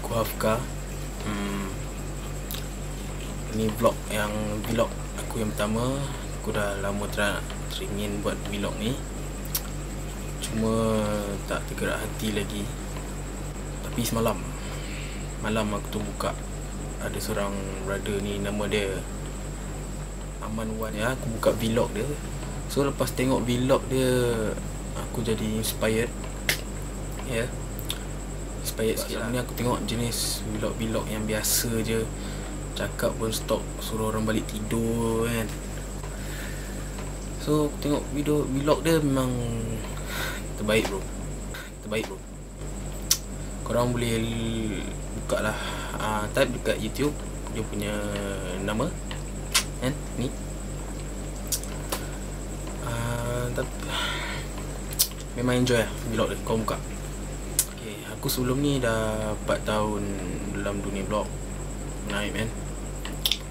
Aku Hafka. Ini vlog aku yang pertama. Aku dah lama teringin buat vlog ni, cuma tak tergerak hati lagi. Tapi semalam aku tu buka, ada seorang brother ni, nama dia Aman Wan ya. Aku buka vlog dia. So lepas tengok vlog dia, aku jadi inspired. Ya, inspired sikit lah. Ni aku tengok jenis vlog yang biasa je, cakap pun stop, suruh orang balik tidur kan. So aku tengok vlog dia memang terbaik bro. Korang boleh buka lah, type dekat YouTube dia punya nama kan, ni. Memang enjoy lah vlog dia, kau buka. Okay, aku sebelum ni dah 4 tahun dalam dunia vlog. Menarik man.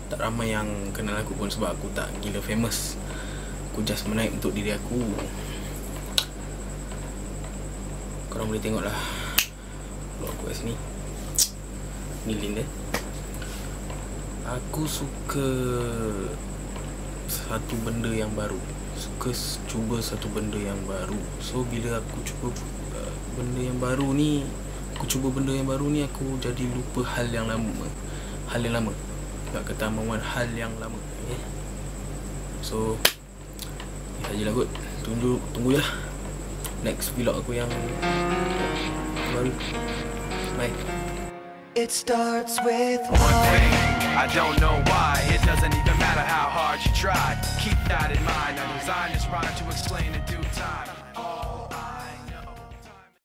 Tak ramai yang kenal aku pun sebab aku tak gila famous. Aku just menaik untuk diri aku. Korang boleh tengok lah vlog aku kat sini. Ni link dia. Aku suka satu benda yang baru, cuba satu benda yang baru. So bila aku cuba benda yang baru ni, aku jadi lupa hal yang lama. Tak kata mamuan hal yang lama. Okay? So ni sajalah kot. Tunggu lah next vlog aku yang baru. Bye. It starts with one thing. I don't know why. It doesn't even matter how hard you try. Keep that in mind. I designed this rhyme to explain in due time.